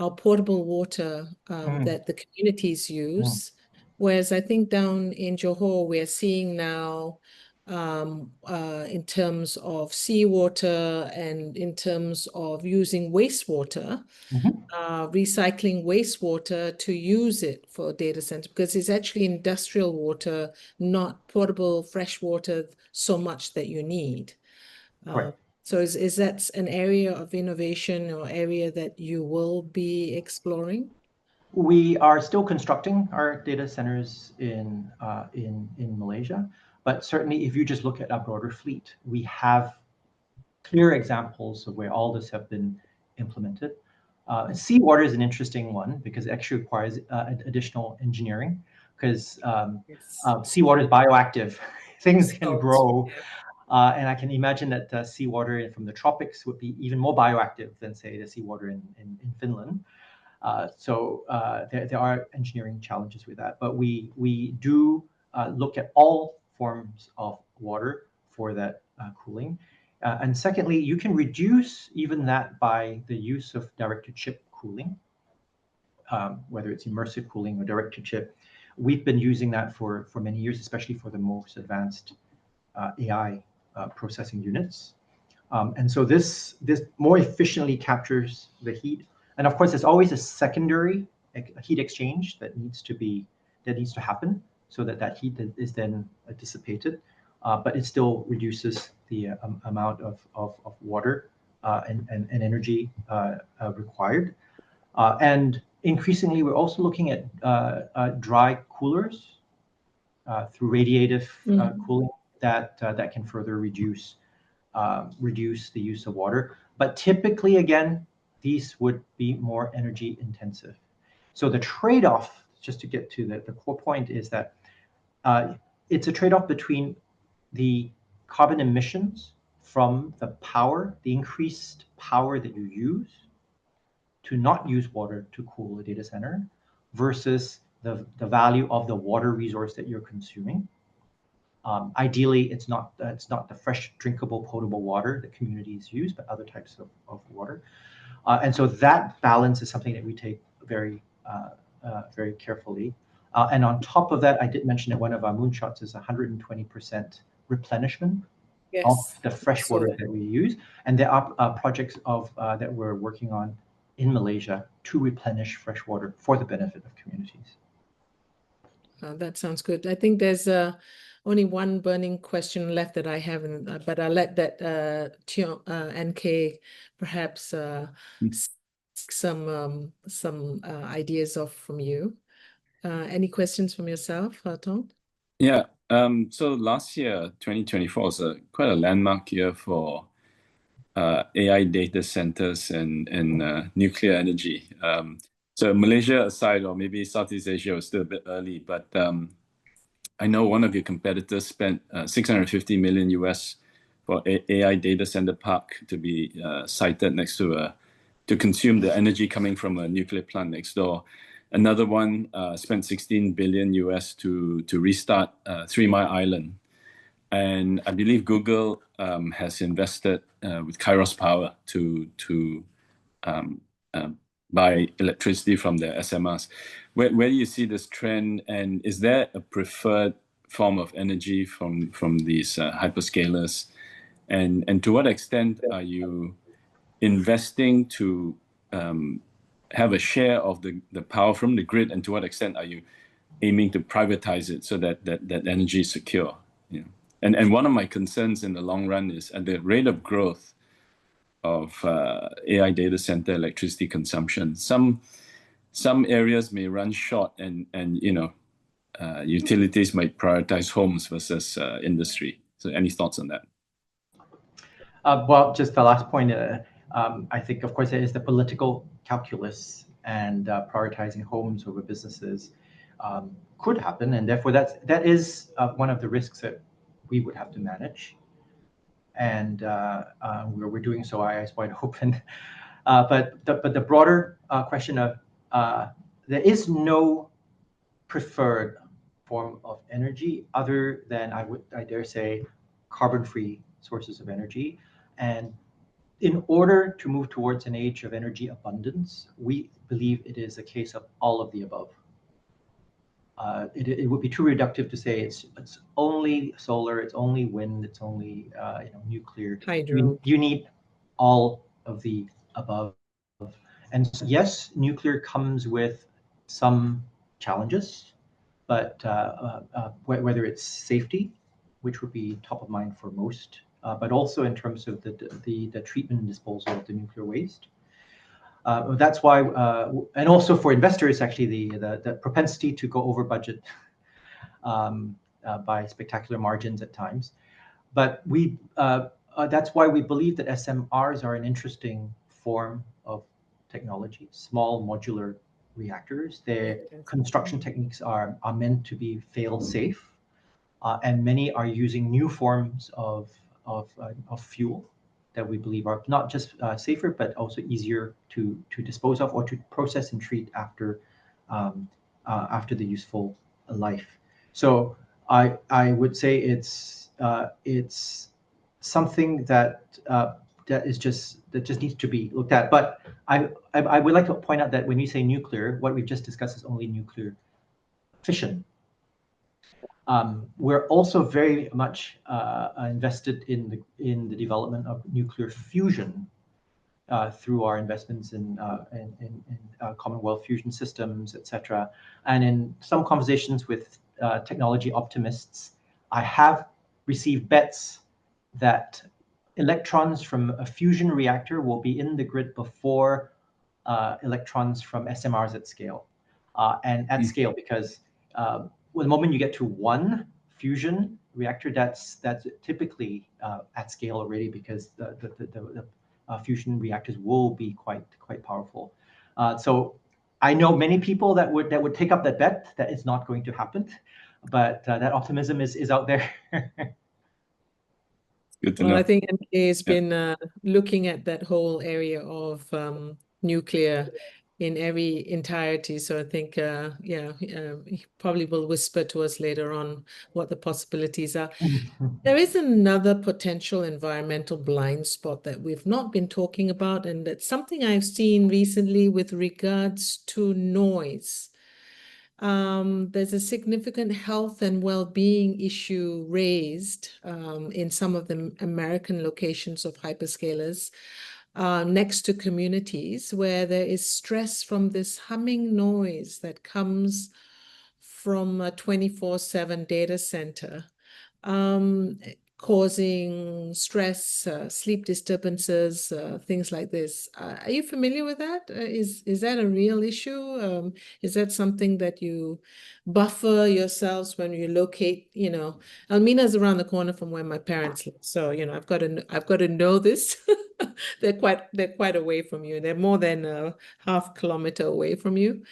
[SPEAKER 2] our portable water that the communities use. Whereas I think down in Johor, we're seeing now in terms of seawater and in terms of using wastewater, recycling wastewater to use it for data center, because it's actually industrial water, not portable fresh water so much that you need.
[SPEAKER 3] Right.
[SPEAKER 2] So is that an area of innovation or area that you will be exploring?
[SPEAKER 3] We are still constructing our data centers in Malaysia, But certainly, if you just look at our broader fleet, we have clear examples of where all this have been implemented. Seawater is an interesting one because it actually requires additional engineering because seawater is bioactive. Things can grow. And I can imagine that seawater from the tropics would be even more bioactive than, say, the seawater in Finland. So there are engineering challenges with that. But we do look at all forms of water for that cooling. And secondly, you can reduce even that by the use of direct-to-chip cooling, whether it's immersive cooling or direct-to-chip. We've been using that for many years, especially for the most advanced AI processing units. And so this more efficiently captures the heat. And of course, there's always a secondary heat exchange that needs to happen so that heat is then dissipated. But it still reduces the amount of water and energy required. And increasingly, we're also looking at dry coolers through radiative cooling that can further reduce the use of water. But typically, again, these would be more energy intensive. So the trade-off, just to get to the core point, is that it's a trade-off between the carbon emissions from the increased power that you use to not use water to cool a data center versus the value of the water resource that you're consuming. Ideally, it's not the fresh, drinkable, potable water that communities use, but other types of water. And so that balance is something that we take very, very carefully. And on top of that, I did mention that one of our moonshots is 120% replenishment of the fresh water that we use. And there are projects that we're working on in Malaysia to replenish fresh water for the benefit of communities.
[SPEAKER 2] That sounds good. I think there's only one burning question left that I haven't, but I'll let that NK perhaps some ideas from you. Any questions from yourself, Tong?
[SPEAKER 4] Yeah. So last year, 2024, was quite a landmark year for AI data centers and nuclear energy. So Malaysia aside, or maybe Southeast Asia was still a bit early, but I know one of your competitors spent $650 million US for AI data center park to be sited next to consume the energy coming from a nuclear plant next door. Another one spent $16 billion US to restart 3 Mile Island. And I believe Google has invested with Kairos Power to buy electricity from their SMRs. Where do you see this trend? And is there a preferred form of energy from these hyperscalers? And to what extent are you investing to have a share of the power from the grid? And to what extent are you aiming to privatize it so that energy is secure? You know? And one of my concerns in the long run is at the rate of growth of AI data center electricity consumption, some areas may run short, and utilities might prioritize homes versus industry. So any thoughts on that?
[SPEAKER 3] Well, just the last point, I think, of course, there is the political calculus, and prioritizing homes over businesses could happen, and therefore that is one of the risks that we would have to manage. And we're doing so eyes wide open. But the broader question of there is no preferred form of energy other than, I dare say, carbon-free sources of energy. And in order to move towards an age of energy abundance, we believe it is a case of all of the above. It would be too reductive to say it's only solar, it's only wind, it's only nuclear.
[SPEAKER 2] Hydro.
[SPEAKER 3] You need all of the above. And so, yes, nuclear comes with some challenges, but whether it's safety, which would be top of mind for most, but also in terms of the treatment and disposal of the nuclear waste. That's why, and also for investors, actually, the propensity to go over budget by spectacular margins at times. But that's why we believe that SMRs are an interesting form of technology, small modular reactors. Their construction techniques are meant to be fail-safe, and many are using new forms of fuel that we believe are not just safer, but also easier to dispose of or to process and treat after the useful life. So I would say it's something that just needs to be looked at. But I would like to point out that when you say nuclear, what we've just discussed is only nuclear fission. We're also very much invested in the development of nuclear fusion through our investments in Commonwealth fusion systems, etc. And in some conversations with technology optimists, I have received bets that electrons from a fusion reactor will be in the grid before electrons from SMRs at scale. And at scale, because the moment you get to one fusion reactor, that's typically at scale already, because the fusion reactors will be quite powerful. So I know many people that would take up that bet. That is not going to happen, but that optimism is out there.
[SPEAKER 4] Good to
[SPEAKER 2] Well,
[SPEAKER 4] know.
[SPEAKER 2] I think MK has been looking at that whole area of nuclear in every entirety. So I think, he probably will whisper to us later on what the possibilities are. There is another potential environmental blind spot that we've not been talking about, and that's something I've seen recently with regards to noise. There's a significant health and well-being issue raised in some of the American locations of hyperscalers next to communities, where there is stress from this humming noise that comes from a 24/7 data center, causing stress, sleep disturbances, things like this. Are you familiar with that? Is that a real issue? Is that something that you buffer yourselves when you locate? Almina's around the corner from where my parents live, so I've got to know this. They're quite away from you. They're more than a half kilometer away from you.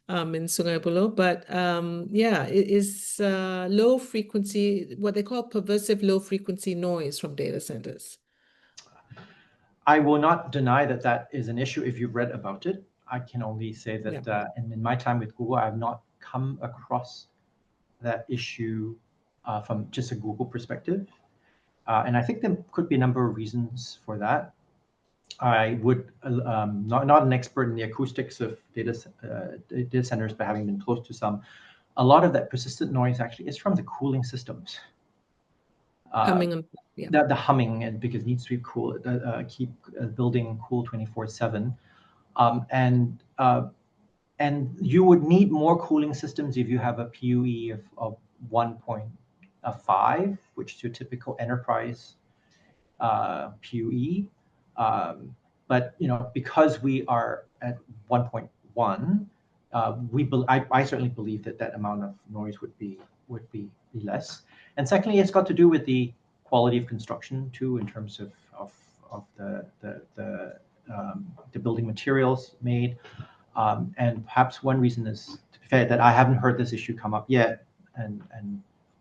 [SPEAKER 2] In Sungai Buloh, but it is low frequency, what they call pervasive low frequency noise from data centers.
[SPEAKER 3] I will not deny that is an issue if you've read about it. I can only say that in my time with Google, I have not come across that issue from just a Google perspective. And I think there could be a number of reasons for that. I would not an expert in the acoustics of data centers, but having been close to some, a lot of that persistent noise actually is from the cooling systems. The humming, and because it needs to be cool, keep a building cool 24/7, and you would need more cooling systems if you have a PUE of 1.5, which is your typical enterprise PUE. But because we are at 1.1, I certainly believe that amount of noise would be less. And secondly, it's got to do with the quality of construction too, in terms of the building materials made. And perhaps one reason is, to be fair, that I haven't heard this issue come up yet, and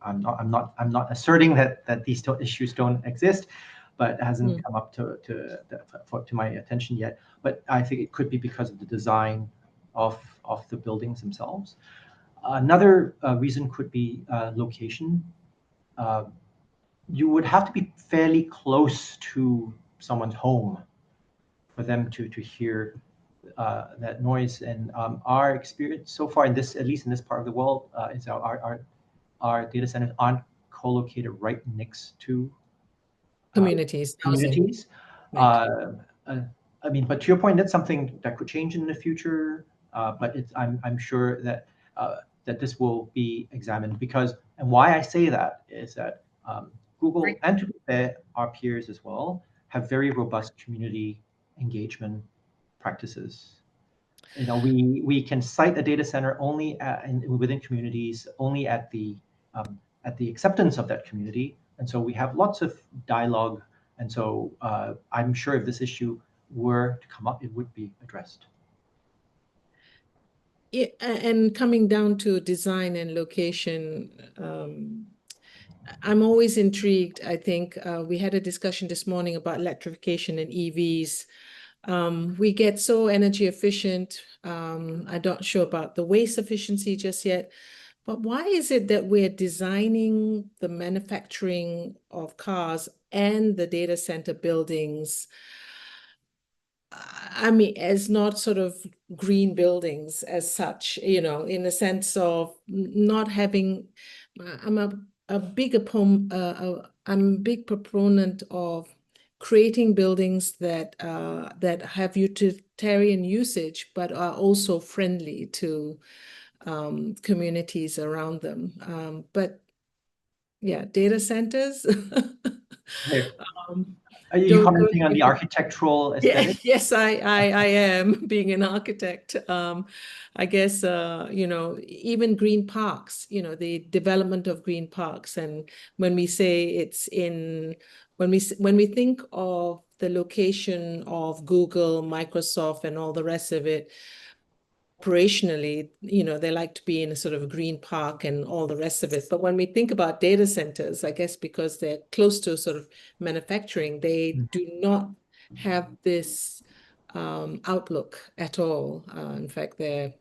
[SPEAKER 3] I'm not asserting that these issues don't exist, but it hasn't come up to my attention yet. But I think it could be because of the design of the buildings themselves. Another reason could be location. You would have to be fairly close to someone's home for them to hear that noise. And our experience so far, at least in this part of the world, is our data centers aren't co-located right next to
[SPEAKER 2] communities.
[SPEAKER 3] But to your point, that's something that could change in the future. But I'm sure that this will be examined, and why I say that is that Google, and to be fair, our peers as well, have very robust community engagement practices. We can site a data center only within communities, only at the at the acceptance of that community. And so we have lots of dialogue. And so I'm sure if this issue were to come up, it would be addressed.
[SPEAKER 2] Yeah, and coming down to design and location, I'm always intrigued. I think we had a discussion this morning about electrification and EVs. We get so energy efficient. I'm not sure about the waste efficiency just yet, but why is it that we're designing the manufacturing of cars and the data center buildings, I mean, as not sort of green buildings as such, you know, in the sense of not having, I'm a big proponent of creating buildings that that have utilitarian usage, but are also friendly to communities around them. But yeah, data centers.
[SPEAKER 3] Are you commenting on the architectural aesthetic?
[SPEAKER 2] Yes, I am, being an architect. I guess, you know, even green parks, you know, the development of green parks. And when we say it's in, when we think of the location of Google, Microsoft, and all the rest of it, operationally, you know, they like to be in a sort of a green park and all the rest of it. But when we think about data centers, I guess because they're close to sort of manufacturing, they do not have this outlook at all. In fact, they're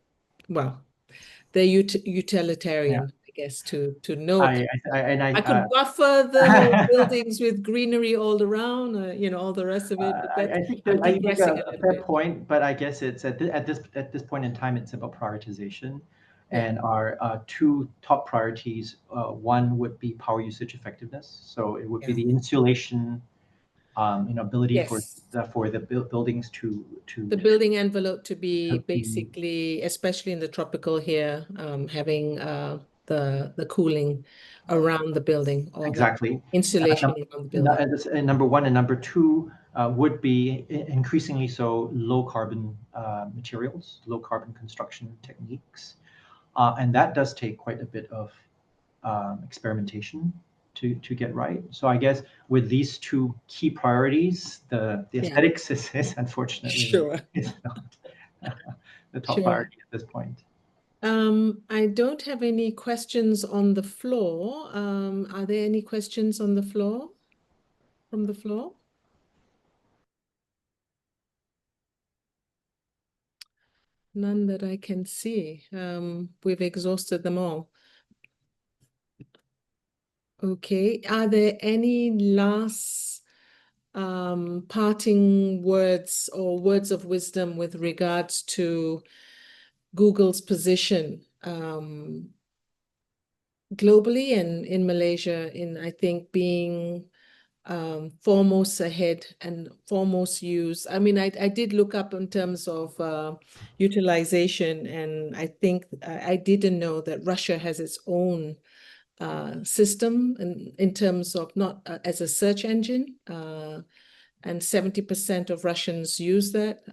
[SPEAKER 2] utilitarian, I guess, to know. I could buffer the buildings with greenery all around, you know, all the rest of it. But
[SPEAKER 3] I think
[SPEAKER 2] I'm
[SPEAKER 3] that you make
[SPEAKER 2] digressing
[SPEAKER 3] a fair point, but I guess it's at this point in time, it's about prioritization. And our two top priorities, one would be power usage effectiveness. So it would be the insulation, you know, ability for the buildings to
[SPEAKER 2] the building envelope to be basically, especially in the tropical here, having the cooling around the building, or
[SPEAKER 3] exactly
[SPEAKER 2] insulation around the building.
[SPEAKER 3] And number one, and number two would be increasingly so low carbon materials, low carbon construction techniques, and that does take quite a bit of experimentation to get right. So I guess with these two key priorities, the aesthetics is unfortunately is not the top priority at this point.
[SPEAKER 2] I don't have any questions on the floor. Are there any questions on the floor, from the floor? None that I can see. We've exhausted them all. Okay, are there any last parting words or words of wisdom with regards to Google's position globally and in Malaysia, in, I think, being foremost ahead and foremost use? I mean, I did look up in terms of utilization, and I think I didn't know that Russia has its own system in terms of not as a search engine, and 70% of Russians use that.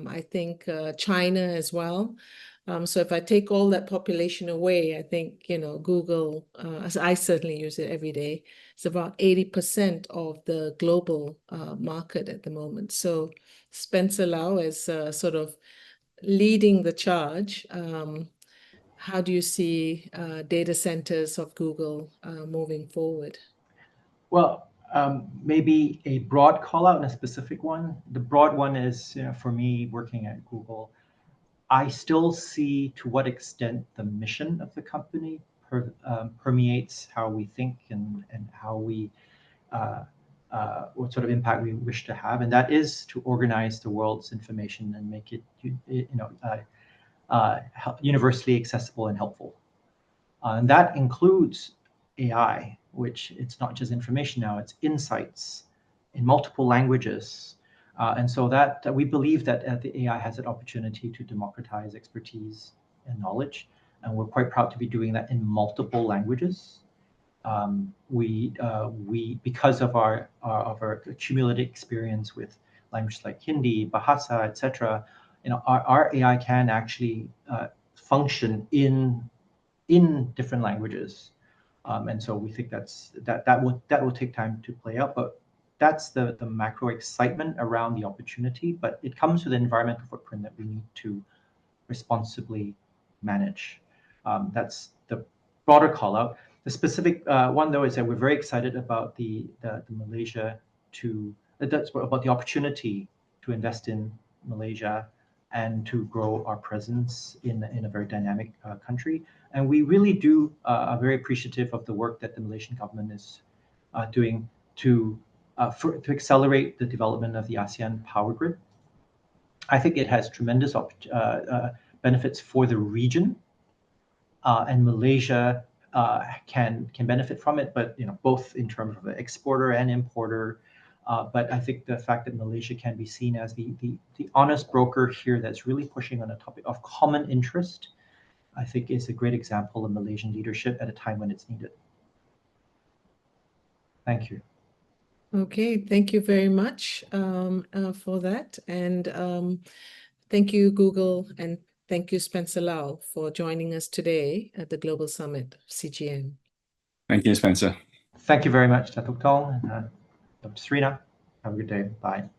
[SPEAKER 2] I think China as well. So if I take all that population away, I think, you know, Google, as I certainly use it every day, it's about 80% of the global market at the moment. So Spencer Lau is sort of leading the charge. How do you see data centers of Google moving forward?
[SPEAKER 3] Well, maybe a broad call out and a specific one. The broad one is, you know, for me working at Google, I still see to what extent the mission of the company permeates how we think and how we, what sort of impact we wish to have. And that is to organize the world's information and make it, you know, universally accessible and helpful. And that includes AI, which it's not just information now, it's insights in multiple languages. And so that we believe that the AI has an opportunity to democratize expertise and knowledge. And we're quite proud to be doing that in multiple languages. Because of our accumulated experience with languages like Hindi, Bahasa, etc., you know, our AI can actually function in different languages. And so we think that will take time to play out, but that's the macro excitement around the opportunity. But it comes with an environmental footprint that we need to responsibly manage. That's the broader call out. The specific one, though, is that we're very excited about the Malaysia about the opportunity to invest in Malaysia and to grow our presence in a very dynamic country. And we really are very appreciative of the work that the Malaysian government is doing to accelerate the development of the ASEAN power grid. I think it has tremendous benefits for the region, and Malaysia can benefit from it, but both in terms of the exporter and importer. But I think the fact that Malaysia can be seen as the honest broker here that's really pushing on a topic of common interest, I think is a great example of Malaysian leadership at a time when it's needed. Thank you.
[SPEAKER 2] Okay, thank you very much for that. And thank you, Google, and thank you, Spencer Lau, for joining us today at the Global Summit of CGM.
[SPEAKER 4] Thank you, Spencer.
[SPEAKER 3] Thank you very much, Datuk Tong and Serina. Have a good day. Bye.